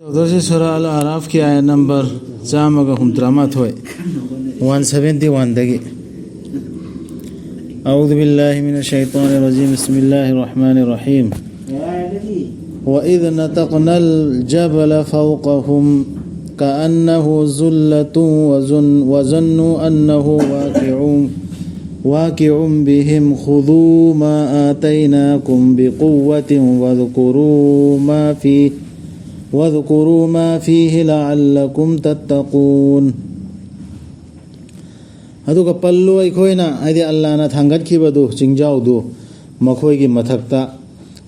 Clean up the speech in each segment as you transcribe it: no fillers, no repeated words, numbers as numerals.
Dosi Surah Al-Araf ki ayat number Jama ka humtramat hoy 171 dagi A'udhu billahi minash shaitanir rajim Bismillahir rahmanir rahim Wa idh nataqna al-jabala fawqahum ka'annahu zullatun wa zannu annahu waqi'un bihim khudhu ma ataynakum biquwwatin واذكروا ما فيه لعلكم تتقون aduga pallu aikoina aidi Allah na thangat khibadu chingjau du makhoi gi mathakta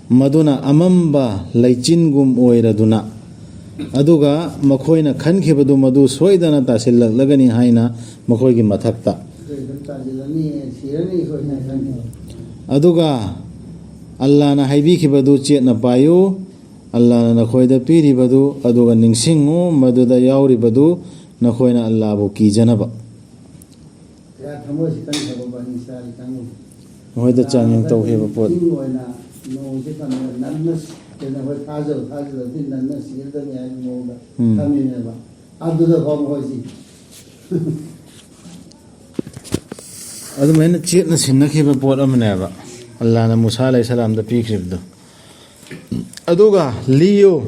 maduna amamba laichin oiraduna aduga makhoina khan khibadu madu soidana tasillak lagani haina makhoi gi mathakta aduga Allah na haibi khibadu chetna payu Allah na nakhoida piri badu aduga ningsingu maduda yauri badu nakhoina Allah bu ki janaba ya thamoi sikan thabo bani sal kangu hoida changeng tau heba pot oina no je kan nannas tena hoi thajal din nannas sirda ni ai mo da tamine ba aduda bom hoisi adu mena chetna sinna kheba pot amne ba Allah na Musa alayhi salam da pikribdo aduga liyo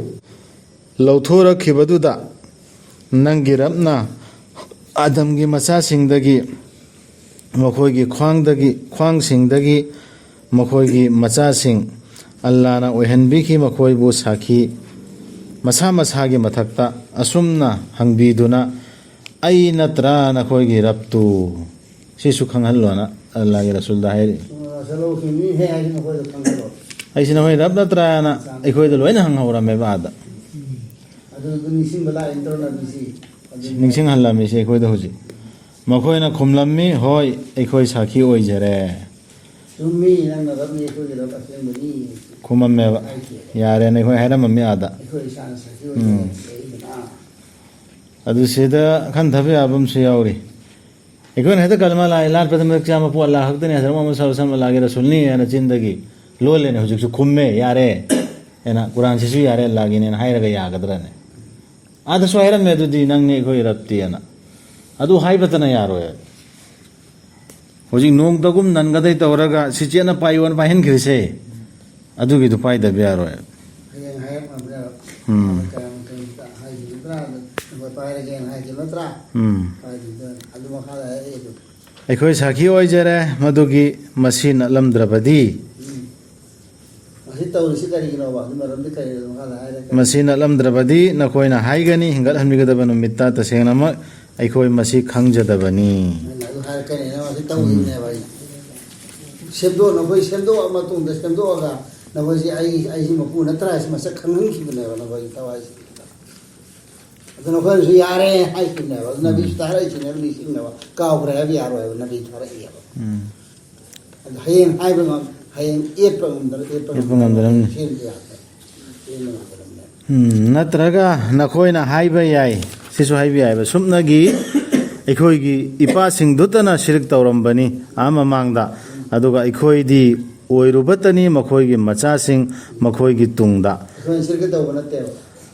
lauthora khibaduda nangirapna adamgi macha singdagi makhoigi khwang singdagi makhoigi macha sing Allah na oihanbi ki makhoi bu sakhi masa gi mathakta asumna hangbiduna aina tra na khoigi raptu sisu khanghalona Allah gi rasul da hairi salo khini he ai makhoi da khanghalona aisina hoi rabna trana ekhoi da loina hang hawra me bada adu nising bala interna bisi ningsing halla me se ekhoi da hoji makhoi na khumlammi hoi ekhoi sakhi oi jare tummi nang na rabni ekhoi da asem bani khumam me ba yare ne ekhoi haira mammi ada ekhoi san sakhi oi adu seda khan thabe abam se yauri ekhoi heda kalma la ilan pratham chama pu Allah hak dane hazrat Muhammad sallallahu alaihi wasallam lage rasulni ana jindagi lole ne hujuk khumme yare ena Quran sisu yare lagi ne hairaga yagadra ne ada so hairan me dudi nang ne khoi rapti ana adu haibatana yaro ya hujik nong dagum nangadai tawraga sichena paiwan pahin khrise adu gi du pai da yaro ya ekhoi sakhi oi jare madugi masin alamdrabadi masina lamdrabadi nakhoina haigani hingal hanmigadaba numitta tasenama aikhoi masi khangjadabani sebdo nakoi sebdo amatung da sebdo aga nakoi si ai si mapu natra si masa khangang khibne ba nakoi tawai nakoi si yare hai khibne ba nabi starai chine ni sinna ba kaubra bi yaro nabi thara iya ba hayeng hai ba hayeng epangam natraga nakhoina haiba yai sisu haibi yai ba sumnagi ekhoi ipa sing dutana shirik tawrambani ama mangda aduga ekhoi di oirubatani makhoi gi macha sing makhoi gi tungda ekhoi shirik tawbana te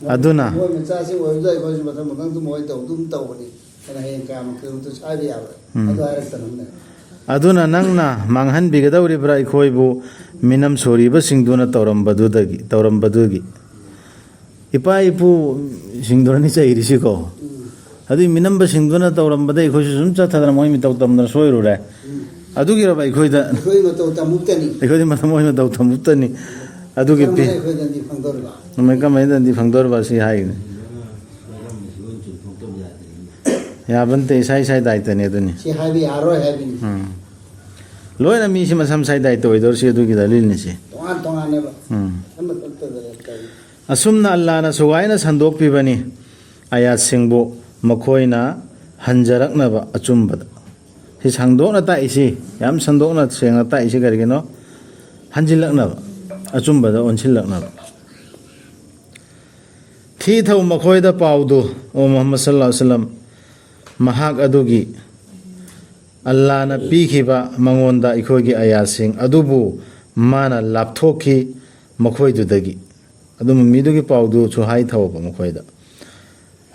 aduna moi macha sing oiruja ekhoi matham makang tu moi tawdum tawbani ana hayeng kam ku tu sai ya adu araktanamne aduna nangna manghan bigadawri bra ikhoibu minam soriba singduna tawrambadugi ipa ipu singdurani chairisi ko adu minamba singduna tawrambada ikhoisu sum chathadra moi mitaw tamdra soirure adugi raba ikhoida ikhoi mataw tamutani ikhoi mataw moi mataw tamutani adugi pi mai kamaidan di phangdorba si haine ya bante sai daitane aduni si habi aro habi loina mi si masam sai dai toy dor si adugi dalil ni si tongan ne ba asumna Allah na suwaina sandok pi bani ayat singbo makhoina hanjarakna ba achumbada si sangdokna ta isi yam sandokna sengna ta isi garigeno hanjilakna ba achumbada onchilakna ba thi thau makhoida paudu o Muhammad sallallahu alaihi wasallam mahak adugi Allah na pikhiba mangonda ikhogi ayasing adubu mana lapthoki makhoi dudagi ꯑꯗꯨꯝ ꯃꯤꯗꯨꯒꯤ ꯄꯥꯎꯗꯨꯁꯨ ꯍꯥꯏꯊꯧꯕ ꯃꯈꯣꯏꯗ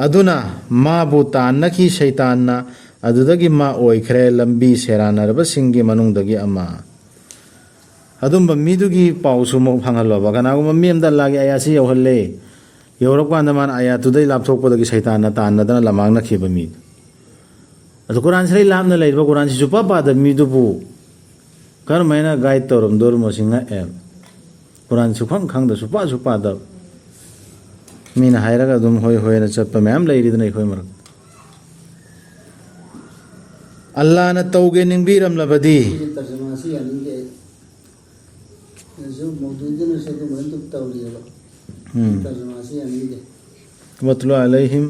ꯑꯗꯨꯅ ꯃꯥꯕꯨ ꯇꯥꯟꯅꯈꯤ ꯁꯩꯇꯥꯟꯅ ꯑꯗꯨꯗꯒꯤ ꯃꯥ ꯑꯣꯏꯈ꯭ꯔꯦ ꯂꯝꯕꯤ ꯁꯦꯔꯥꯟꯅꯔꯕꯁꯤꯡꯒꯤ ꯃꯅꯨꯡꯗꯒꯤ ꯑꯃ ꯑꯗꯨꯝꯕ ꯃꯤꯗꯨꯒꯤ ꯄꯥꯎꯁꯨ ꯑꯃꯨꯛ ꯐꯪꯍꯜꯂꯣꯕ ꯀꯅꯥꯒꯨꯝꯕ ꯃꯤ ꯑꯃꯗ ꯑꯜꯂꯥꯍꯒꯤ ꯑꯥꯌꯥꯠꯁꯤ ꯌꯧꯍꯜꯂꯦ ꯌꯧꯔꯛꯄꯀꯥꯟꯗ ꯃꯥꯅ ꯑꯥꯌꯥꯠꯇꯨꯗꯩ ꯂꯥꯞꯊꯣꯛꯄꯗꯒꯤ ꯁꯩꯇꯥꯟꯅ ꯇꯥꯟꯅꯗꯅ ꯂꯝꯃꯥꯡꯅꯈꯤꯕ ꯃꯤꯗꯨ ꯑꯗꯨ ꯀꯨꯔꯥꯟꯁꯤꯗꯩ ꯂꯥꯞꯅ ꯂꯩꯔꯤꯕ ꯀꯨꯔꯥꯟꯁꯤ ꯁꯨꯄꯥ ꯄꯥꯗꯕ ꯃꯤꯗꯨꯕꯨ ꯀꯔꯝꯍꯥꯏꯅ ꯒꯥꯏꯗ ꯇꯧꯔꯝꯗꯣꯔꯤꯃꯣ ꯁꯤ ꯉꯛꯑꯦꯕ ꯀꯨꯔꯥꯟ ꯁꯨꯈꯪ ꯈꯪꯗ ꯁꯨꯄꯥꯁꯨ ꯄꯥꯗꯕ ꯃꯤꯅ ꯍꯥꯏꯔꯒ ꯑꯗꯨꯝ ꯍꯣꯏ ꯍꯣꯏꯅ ꯆꯠꯄ ꯃꯌꯥꯝ ꯂꯩꯔꯤꯗꯅ ꯑꯩꯈꯣꯏ ꯃꯔꯛꯇ ꯑꯜꯂꯥꯍꯅ ꯇꯧꯒꯦ ꯅꯤꯡꯕꯤꯔꯝꯂꯕꯗꯤ واتل عليهم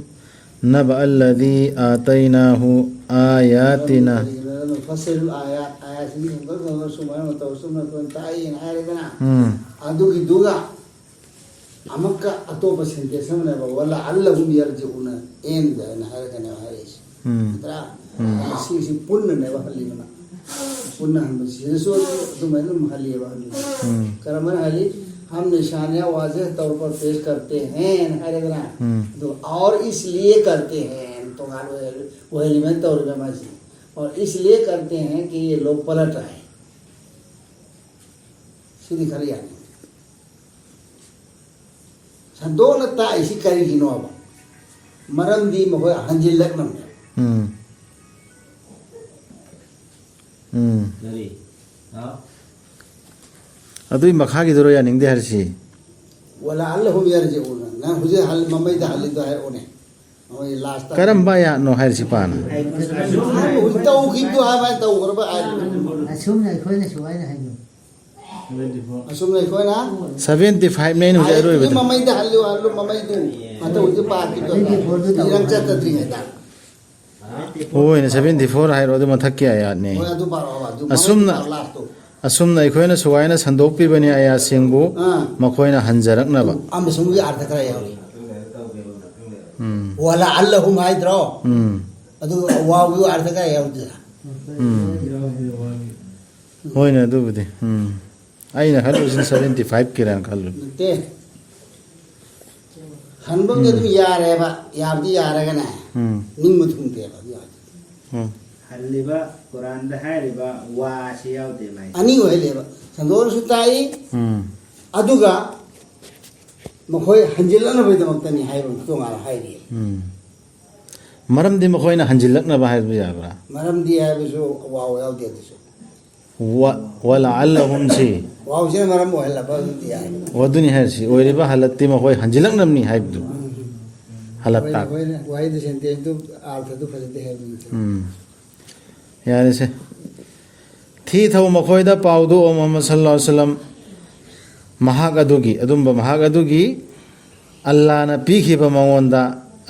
نبأ الذي آتيناه آياتنا أمك أتوب سنتسمنا ولا علهم يرجعون إن ذا نهارنا هايش ترى سي بولنا نبهلي منا بولنا هم سيرسو تمہیں محلی بہلی کرمان حلی ہم نشانیاں واضح طور پر پیش کرتے ہیں نہارنا تو اور اس لیے کرتے ہیں تو وہ ایلیمنٹ اور جماعتی اور اس لیے کرتے ہیں کہ یہ لوگ پلٹ آئے سیدھی کھلی آنے سندونا تا اسی کری گینو اب مرم دی مہو ہنجل لگ نم ꯑꯗꯨꯏ ꯃꯈꯥꯒꯤꯗꯨꯔꯣ ꯌꯥꯅꯤꯡꯗꯦ ꯍꯥꯏꯔꯁꯤ ولا اللهم يرجعون نا هجي حل مميدا حل دو هاي اوه لاست ꯀꯔꯝꯕ ꯌꯥꯠꯅꯣ ꯍꯥꯏꯔꯁꯤ ꯄꯥꯅ تو كيدو هاي تو غربا ꯑꯁꯨꯝꯅ ꯑꯩꯈꯣꯏꯅ ꯁꯨꯃꯥꯏꯅ ꯍꯥꯏꯅꯣ أسمع إخوانا 75 ꯅꯦ ꯍꯧꯖꯤꯛ ꯑꯔꯣꯏꯕꯗ مꯃꯩꯗ ꯍꯜꯂꯨ ꯍꯜꯂꯨ ꯃꯃꯩꯗꯨ ꯑꯇ ꯍꯧꯖꯤꯛ ꯄꯥꯛꯀꯤꯗꯣ ꯏꯔꯪ ꯆꯠꯇꯗ꯭ꯔꯤꯉꯩꯗ ꯍꯣꯏꯅꯦ 74 ꯍꯥꯏꯔꯣ ꯑꯗꯨ ꯃꯊꯛꯀꯤ ꯑꯌꯥꯠꯅꯦ ꯍꯣꯏ ꯑꯗꯨ ꯄꯥꯔꯛꯑꯣ ꯑꯗꯨ ꯑꯁꯨꯝꯅ ꯑꯩꯈꯣꯏꯅ ꯁꯨꯃꯥꯏꯅ ꯁꯟꯗꯣꯛꯄꯤꯕꯅꯤ ꯑꯌꯥꯠꯁꯤꯡꯕꯨ ꯃꯈꯣꯏꯅ ꯍꯟꯖꯔꯛꯅꯕ ꯑꯃꯁꯨꯡꯒꯤ ꯑꯥꯔꯊ ꯈꯔ ꯌꯥꯎꯔꯤ ꯋꯥꯂꯥ ꯑꯜꯂꯍꯨꯝ ꯍꯥꯏꯗ꯭ꯔꯣ ꯑꯗꯨ ꯋꯥꯎꯒꯤ ꯑꯥꯔꯊ ꯈꯔ ꯌꯥꯎꯗ꯭ꯔꯥ ꯍꯣꯏꯅꯦ ꯑꯗꯨꯕꯨꯗꯤ ꯑꯩꯅ ꯈꯜꯂꯨꯁꯤꯅ 75 ꯀꯤꯔꯥꯅ ꯈꯜꯂꯨ ꯅꯠꯇꯦ ꯍꯟꯕꯝꯗꯤ ꯑꯗꯨꯝ ꯌꯥꯔꯦꯕ ꯌꯥꯕꯗꯤ ꯌꯥꯔꯒꯅꯦ ꯅꯤꯡꯕ ꯊꯨꯡꯗꯦꯕ ꯍꯜꯂꯤꯕ ꯀꯨꯔꯥꯟꯗ ꯍꯥꯏꯔꯤꯕ ꯋꯥꯁꯤ ꯌꯥꯎꯗꯦ ꯃꯥꯏ ꯑꯅꯤ ꯑꯣꯏꯍꯜꯂꯦꯕ ꯁꯟꯗꯣꯛꯅꯁꯨ ꯇꯥꯏ ꯑꯗꯨꯒ ꯃꯈꯣꯏ ꯍꯟꯖꯤꯜꯂꯛꯅꯕꯒꯤꯗꯃꯛꯇꯅꯤ ꯍꯥꯏꯕ ꯇꯣꯉꯥꯟꯅ ꯍꯥꯏꯔꯤ ꯃꯔꯝꯗꯤ ꯃꯈꯣꯏꯅ ꯍꯟꯖꯤꯜꯂꯛꯅꯕ ꯍꯥꯏꯕ ꯌꯥꯕ꯭ꯔꯥ ꯃꯔꯝꯗꯤ ꯍꯥꯏꯕꯁꯨ ꯋꯥꯎ ꯌꯥꯎꯗꯦ ꯑꯗꯨꯁꯨ ꯋꯂعلهم ꯁꯤ ꯋꯥꯎꯁꯤꯅ ꯃꯔꯝ ꯑꯣꯏꯍꯜꯂꯕ ꯑꯗꯨꯗꯤ ꯌꯥꯏ ꯋꯥꯗꯨꯅꯤ ꯍꯥꯏꯔꯁꯤ ꯑꯣꯏꯔꯤꯕ ꯍꯜꯂꯛꯇꯤ ꯃꯈꯣꯏ ꯍꯟꯖꯤꯜꯂꯛꯅꯕꯅꯤ ꯍꯥꯏꯕꯗꯨ ꯍꯜꯂꯛꯇ ꯋꯥꯍꯩꯗ ꯁꯦꯟꯇꯦꯟꯁꯇꯨ ꯑꯥꯔꯊꯗꯨ ꯐꯖꯗꯦ ꯍꯥꯏꯕꯅꯤ ꯌꯥꯔꯦꯁꯦ ꯊꯤ ꯊꯧ ꯃꯈꯣꯏꯗ ꯄꯥꯎꯗꯨ ꯑꯣ ꯃꯨꯍꯝꯃꯗ ꯁꯜꯂꯜꯂꯥꯍꯨ ꯑꯂꯩꯍꯤ ꯋꯁꯜꯂꯝ ꯃꯍꯥꯛ ꯑꯗꯨꯒꯤ ꯑꯗꯨꯝꯕ ꯃꯍꯥꯛ ꯑꯗꯨꯒꯤ ꯑꯜꯂꯥꯍꯅ ꯄꯤꯈꯤꯕ ꯃꯉꯣꯟꯗ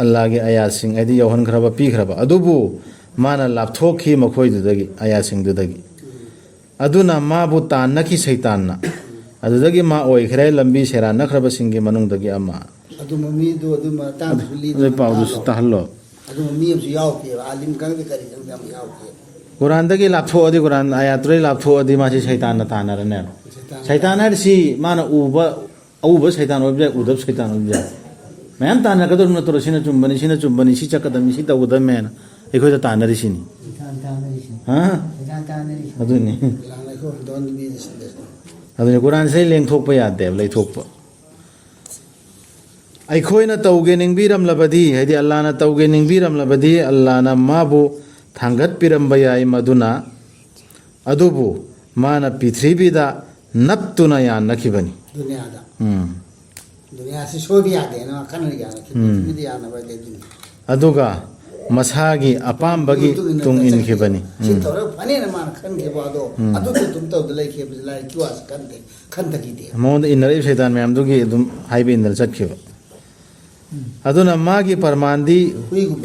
ꯑꯜꯂꯥꯍꯒꯤ ꯑꯌꯥꯠꯁꯤꯡ ꯍꯥꯏꯗꯤ ꯌꯧꯍꯟꯈ꯭ꯔꯕ ꯄꯤꯈ꯭ꯔꯕ ꯑꯗꯨꯕꯨ ꯃꯥꯅ ꯂꯥꯞꯊꯣꯛꯈꯤ ꯃꯈꯣꯏꯗꯨꯗꯒꯤ ꯑꯌꯥꯠꯁꯤꯡꯗꯨꯗꯒꯤ ꯑꯗꯨꯅ ꯃꯥꯕꯨ ꯇꯥꯟꯅꯈꯤ ꯁꯩꯇꯥꯟꯅ ꯑꯗꯨꯗꯒꯤ ꯃꯥ ꯑꯣꯏꯈ꯭ꯔꯦ ꯂꯝꯕꯤ ꯁꯦꯔꯥꯟꯅꯈ꯭ꯔꯕꯁꯤꯡꯒꯤ ꯃꯅꯨꯡꯗꯒꯤ ꯑꯃ ꯑꯗꯨꯝꯕ ꯃꯤꯗꯨ ꯑꯗꯨꯝꯕ ꯇꯥꯡꯁꯨ ꯑꯗꯨ ꯄꯥꯎꯗꯨꯁꯨ ꯇꯥꯍꯜꯂꯣ ꯑꯗꯨꯝꯕ ꯃꯤ ꯑꯃꯁꯨ ꯌꯥꯎꯈꯤꯕ ꯑꯥꯂꯤꯝ ꯈꯪꯗꯦ ꯀꯔꯤ ꯈꯪꯗꯦ ꯑꯃ ꯌꯥꯎꯈꯤ ꯀꯨꯔꯥꯟꯗꯒꯤ ꯂꯥꯞꯊꯣꯛꯑꯗꯤ ꯀꯨꯔꯥꯟ ꯑꯌꯥꯠꯇꯨꯗꯒꯤ ꯂꯥꯞꯊꯣꯛꯑꯗꯤ ꯃꯥꯁꯤ ꯁꯩꯇꯥꯟꯅ ꯇꯥꯟꯅꯔꯅꯦꯕ ꯁꯩꯇꯥꯟ ꯍꯥꯏꯔꯤꯁꯤ ꯃꯥꯅ ꯑꯎꯕ ꯁꯩꯇꯥꯟ ꯑꯣꯏꯕ ꯌꯥꯏ ꯎꯗꯕ ꯁꯩꯇꯥꯟ ꯑꯣꯏꯕ ꯌꯥꯏ ꯃꯌꯥꯝ ꯇꯥꯟꯅꯒꯗꯧꯕ ꯅꯠꯇ꯭ꯔꯣ ꯁꯤꯅ ꯆꯨꯝꯕꯅꯤ ꯁꯤ ꯆꯠꯀꯗꯕꯅꯤ ꯁꯤ ꯇꯧꯒꯗꯕꯅꯦꯅ ꯑꯩꯈꯣꯏꯗ ꯇꯥꯟꯅꯔꯤꯁꯤꯅꯤ ꯑꯗꯨꯅꯤ ꯑꯗꯨꯅꯤ ꯀꯨꯔꯥꯟꯁꯤꯗꯩ ꯂꯦꯡꯊꯣꯛꯄ ꯌꯥꯗꯦꯕ ꯂꯩꯊꯣꯛꯄ ꯑꯩꯈꯣꯏꯅ ꯇꯧꯒꯦ ꯅꯤꯡꯕꯤꯔꯝꯂꯕꯗꯤ ꯍꯥꯏꯗꯤ ꯑꯜꯂꯥꯍꯅ ꯇꯧꯒꯦ ꯅꯤꯡꯕꯤꯔꯝꯂꯕꯗꯤ ꯑꯜꯂꯥꯍꯅ ꯃꯥꯕꯨ ꯊꯥꯡꯒꯠꯄꯤꯔꯝꯕ ꯌꯥꯏ ꯃꯗꯨꯅ ꯑꯗꯨꯕꯨ ꯃꯥꯅ ꯄ꯭ꯔꯤꯊꯤꯕꯤꯗ ꯅꯞꯇꯨꯅ ꯌꯥꯟꯅꯈꯤꯕꯅꯤ ꯗꯨꯅꯤꯌꯥꯗ ꯗꯨꯅꯤꯌꯥꯁꯤ ꯁꯣꯏꯕ ꯌꯥꯗꯦꯅ ꯀꯟꯅ ꯌꯥꯟꯅꯈꯤꯕ ꯄ꯭ꯔꯤꯊꯤꯕꯤꯗ ꯌꯥꯟꯅꯕ ꯂꯩꯗꯨꯅꯤ ꯑꯗꯨꯒ ꯃꯁꯥꯒꯤ ꯑꯄꯥꯝꯕꯒꯤ ꯇꯨꯡ ꯏꯟꯈꯤꯕꯅꯤ ꯁꯤ ꯇꯧꯔꯒ ꯐꯅꯦꯅ ꯃꯥꯅ ꯈꯟꯈꯤꯕ ꯑꯗꯣ ꯑꯗꯨꯗ ꯑꯗꯨꯝ ꯇꯧꯗ ꯂꯩꯈꯤꯕꯁꯤ ꯂꯥꯏꯔꯤꯛꯀꯤ ꯋꯥꯁꯤ ꯈꯟꯊꯈꯤꯗꯦ ꯃꯉꯣꯟꯗ ꯏꯟꯅꯔꯛꯏꯕ ꯁꯩꯇꯥꯟ ꯃꯌꯥꯝꯗꯨꯒꯤ ꯑꯗꯨꯝ ꯍꯥꯏꯕ ꯏꯟꯗꯅ ꯆꯠꯈꯤꯕ ꯑꯗꯨꯅ ꯃꯥꯒꯤ ꯄꯔꯃꯥꯟꯗꯤ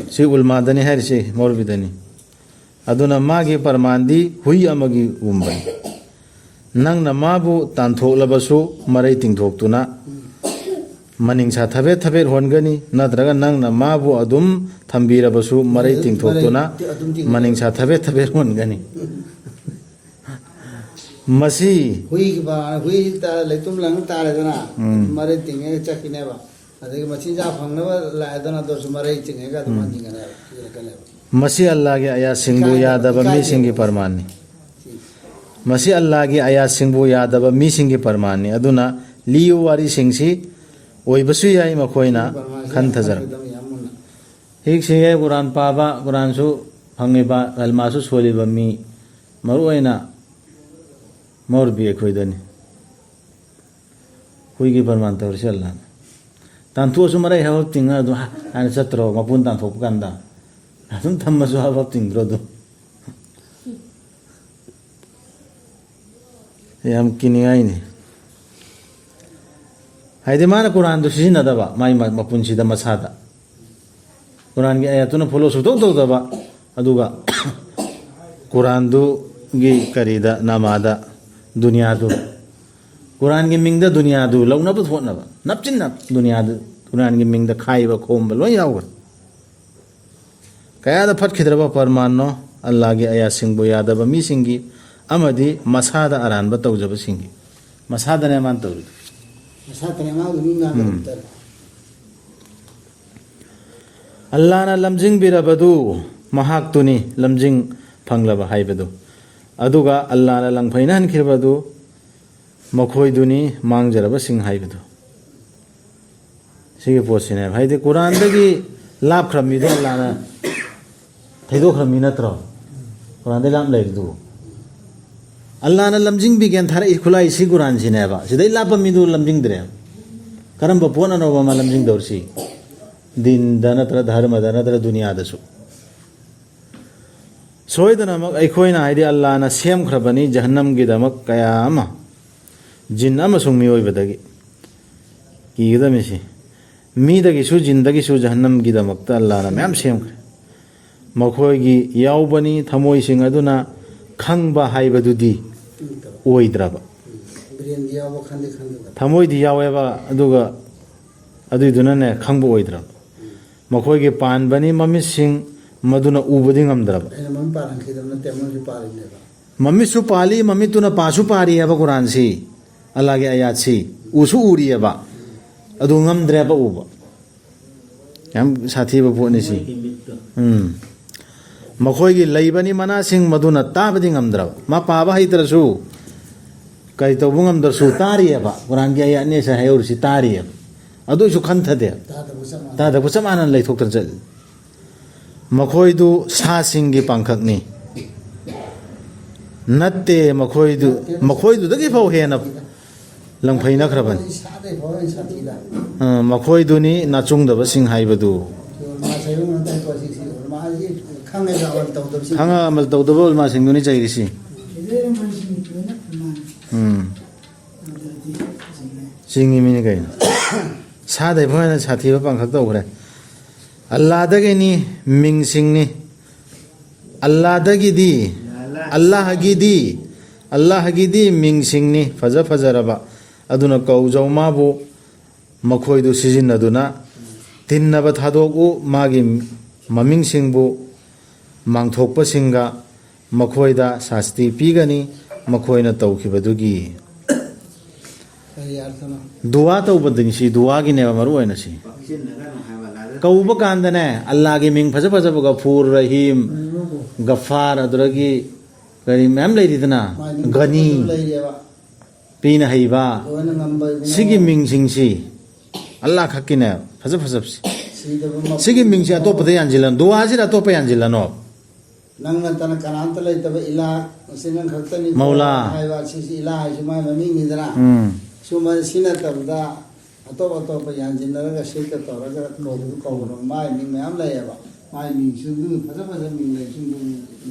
ꯁꯤ ꯎꯜꯃꯥꯗꯅꯤ ꯍꯥꯏꯔꯤꯁꯤ ꯃꯧꯂꯕꯤꯗꯅꯤ ꯑꯗꯨꯅ ꯃꯥꯒꯤ ꯄꯔꯃꯥꯟꯗꯤ ꯍꯨꯏ ꯑꯃꯒꯤ ꯒꯨꯝꯕꯅꯤ ꯅꯪꯅ ꯃꯥꯕꯨ ꯇꯥꯟꯊꯣꯛꯂꯕꯁꯨ ꯃꯔꯩ ꯇꯤꯡꯊꯣꯛꯇꯨꯅ ꯃꯅꯤꯡꯁꯥ ꯊꯕꯦꯠ ꯊꯕꯦꯠ ꯍꯣꯟꯒꯅꯤ ꯅꯠꯇ꯭ꯔꯒ ꯅꯪꯅ ꯃꯥꯕꯨ ꯑꯗꯨꯝ ꯊꯝꯕꯤꯔꯕꯁꯨ ꯃꯔꯩ ꯇꯤꯡꯊꯣꯛꯇꯨꯅ ꯃꯅꯤꯡꯁꯥ ꯊꯕꯦꯠ ꯊꯕꯦꯠ ꯍꯣꯟꯒꯅꯤ मसी हुई की बा हुई ता लेतुम लंग तारेदना मरे तिंगे चकिनेबा अदगे मचिजा फंगनबा लायदना दोस मरे चिंगेगा तो मंजिंगने कने मसी अल्लाह के आया सिंगु यादव मी सिंगी परमानी मसी अल्लाह की आया सिंगु यादव मी सिंगी परमानी अदुना लियो वारी सिंगसी ओइबसु याई मखोइना खंथजर हिक सिंगे कुरान पाबा कुरान सु फंगेबा अलमासु सोलिबा मी मरुओइना मौरबी अखोइदनी हुईगी परमान तौरसे अल्लाह तांथुसु मरै हाव तिंगा दु आन चत्रो मपुन तांथोप कांदा अदुम थम्मसु हाव तिंग्रो दु याम किनियाइनी हाइदे माना कुरान दु सिजिनदबा माई मपुनसिदा मसादा कुरान की आयतुना फॉलो सुतो दबा अदुगा कुरान दु गी करीदा नामादा दुनिया दु कुरान की मिंग दुनिया दु लौना थोना नपचिन दुनिया कुरान की मिंग खाइब खोब लोई यावर कयाद फटखिद्रब परमानो अल्लाह की आया सिंगबो यादब मी सिंगी अमदी मसादा अरानब तौजब सिंगी मसादने मान तौरी मसादने मा दुनी ना तर अल्लाह ना लमजिंग बिरबदु महाक तुनी लमजिंग फंगलब हाइबदु अदुगा अल्लाह ना लंगफैना हनखिरबदु मखोइदुनी मांगजरब सिंह हाइबदु सिगे पोसिने भाइदे कुरान दगी लाभ ख्रमीदो अल्लाह ना थैदो ख्रमी नत्रो कुरान दे लाभ लैदु अल्लाह ना लमजिंग बिगेन थारा इखुलाई सि कुरान सिनेबा सिदै लाभ मिदु लमजिंग द्रे करम पोना नो बमा लमजिंग दौरसी दिन दनत्र धर्म दनत्र दुनिया दसु सोयदनमक अखोइना हाइदे अल्लाह ना सेमख्रबनी जहन्नम गिदमक कयामा जिन अमसुंग मिओइबदगी किगदमिसि मीदगिसु जिंदगिसु जहन्नम गिदमक अल्लाह ना मैम सेमख्रे मखोइगी याउबनी थमोइसिंग अदुना खंगबा हाइबदुदी ओइद्रबा ब्रेन दिया वो खंदे खंदे थमोइदि यावेबा अदुगा अदुइदुनने खंगबो ओइद्रबा मखोइगी पानबनी ममिसिंग मधुना उबदी ngamdraba मम पारन खिदम तेमन जो पारिनेबा मम्मी सु पाली मम्मी तुना पासु पारी है कुरान सी अल्लाह के आयात सी उसु उरी है बा अदु ngamdreba उबा यम साथी बपोनी सी मखोइगी लैबनी मना सिंग मधुना ताबदी ngamdraba मा पाबा हितरसु कई तो ngamदरसु तारी है बा कुरान के आयात ने से है सी तारी है अदु सु खंथदे ता बुसमान लैथोक्तर चल मखोइदु सासिंगी पांखकनी नत्ते मखोइदु दगी फाउ हेन लंफैना खरबन सादे भवन साथीदा मखोइदुनी नाचुंगदब सिंह हाइबदु मा सयु नता कोसी सी मा जी खंगे जावल तौदब सी खंगा अमल तौदब मा सिंगुनी चाहिरिसी सिंगी मिनि गइन सादे भवन साथीबा पांखक तौखरे अल्लाह दगेनी मिंग सिंगनी अल्लाह दगिदी अल्लाह गिदी मिंग सिंगनी फज फजरबा अदुना कौजौ माबु मखोइदु सिजिनदुना तिन्नब थादोगु मागी ममिंग सिंगबु मांगथोकप सिंगा मखोइदा शास्ति पीगनी मखोइना तौखिबदुगी दुआ तौबदनी सी दुआ की नेबा मरु ओइना सी कौब कांदने अल्लाह की मिंग फज फज गफूर रहीम गफ्फार अदरगी करी मैम लेरिदना गनी पीना हईबा सिगी मिंग सिंगसी अल्लाह खक्किने फज फजबसी सिगी मिंग से अतोप दे यांजिलन दुआ से अतोप यांजिलनो नंग तना कनांत लेतब इला सिनन खक्तनी मौला हायवा सिसी इला हायमा ममिंग निदरा सुमा सिना तबदा अतोप अतोप यांजिनरगा सिक तोरगा कौबु कौबु माय मिंग मैम लेयबा माय मिंग सुदु फज फज मिंग ले सुदु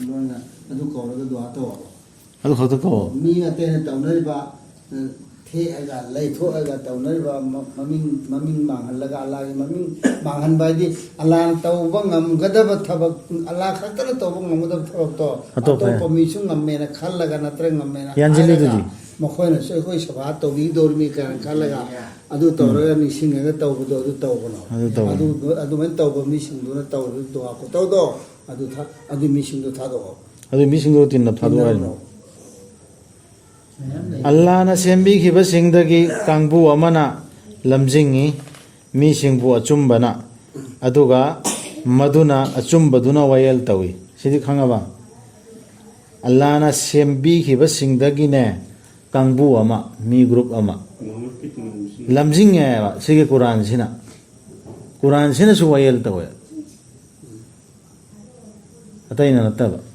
लोना अदु कौरगा दुआ तो अदु खत को मी अतेन तौनरिबा थे अगा लैथो अगा तौनरिबा ममिंग मांगहलगा अल्लाह की ममिंग मांगहन बायदि अल्लाह तौब ngमगदब थबक अल्लाह खतर तौब ngमगदब थबक तो अतोप मिसु ngमेना खलगा नत्र ngमेना यांजिले दुदी मखोइना सोय सभा तौबी दोरमी kan खलगा अदु तौरगा निसिंगगा तौबदो अदु तौबनो अदु मन तौब मिसिंगदुना तौबदो दुआ को तौदो अदु मिसिंगदो थादो अदु मिसिंगदो तिन थादो हाइनो ꯑꯜꯂꯥꯍꯅ ꯁꯦꯝꯕꯤꯈꯤꯕꯁꯤꯡꯗꯒꯤ ꯀꯥꯡꯕꯨ ꯑꯃꯅ ꯂꯝꯖꯤꯡꯉꯤ ꯃꯤꯁꯤꯡꯕꯨ ꯑꯆꯨꯝꯕꯅ ꯑꯗꯨꯒ ꯃꯗꯨꯅ ꯑꯆꯨꯝꯕꯗꯨꯅ ꯋꯥꯌꯦꯜ ꯇꯧꯏ ꯁꯤꯗꯤ ꯈꯪꯉꯕ ꯑꯜꯂꯥꯍꯅ ꯁꯦꯝꯕꯤꯈꯤꯕꯁꯤꯡꯗꯒꯤꯅꯦ ꯀꯥꯡꯕꯨ ꯑꯃ ꯃꯤ ꯒ꯭ꯔꯨꯞ ꯑꯃ ꯂꯝꯖꯤꯡꯉꯦꯕ ꯁꯤꯒꯤ ꯀꯨꯔꯥꯟꯁꯤꯅꯁꯨ ꯋꯥꯌꯦꯜ ꯇꯧꯋꯦ ꯑꯇꯩꯅ ꯅꯠꯇꯕ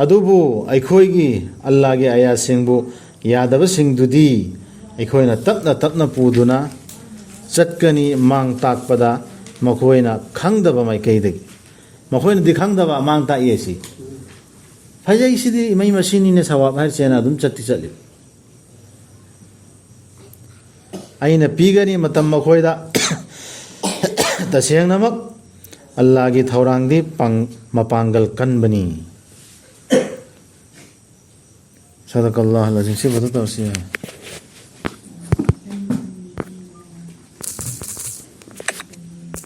ꯑꯗꯨꯕꯨ ꯑꯩꯈꯣꯏꯒꯤ ꯑल्लाहꯒꯤ ꯑꯌꯥꯁꯤꯡꯕꯨ ꯌꯥꯗꯕꯁꯤꯡꯗꯨꯗꯤ ꯑꯩꯈꯣꯏꯅ ꯇꯞꯅ ꯇꯞꯅ ꯄꯨꯗꯨꯅ ꯆꯠꯀꯅꯤ ꯃꯥꯡ ꯇꯥꯛꯄꯗ ꯃꯈꯣꯏꯅ ꯈꯪꯗꯕ ꯃꯥꯏꯀꯩꯗꯒꯤ ꯃꯈꯣꯏꯅꯗꯤ ꯈꯪꯗꯕ ꯃꯥꯡ ꯇꯥꯛꯏ ꯑꯁꯤ ꯐꯖꯩ ꯁꯤꯗꯤ ꯏꯃꯩ ꯃꯁꯤꯅꯤꯅꯦ ꯁꯋꯥꯕ ꯍꯥꯏꯔꯤꯁꯦꯅ ꯑꯗꯨꯝ ꯆꯠꯂꯤ ꯑꯩꯅ ꯄꯤꯒꯅꯤ ꯃꯇꯝ ꯃꯈꯣꯏꯗ ꯇꯁꯦꯡꯅꯃꯛ ꯑल्लाहꯒꯤ ꯊꯧꯔꯥꯡꯗꯤ ꯃꯄꯥꯡꯒꯜ ꯀꯟꯕꯅꯤ صدق الله العظيم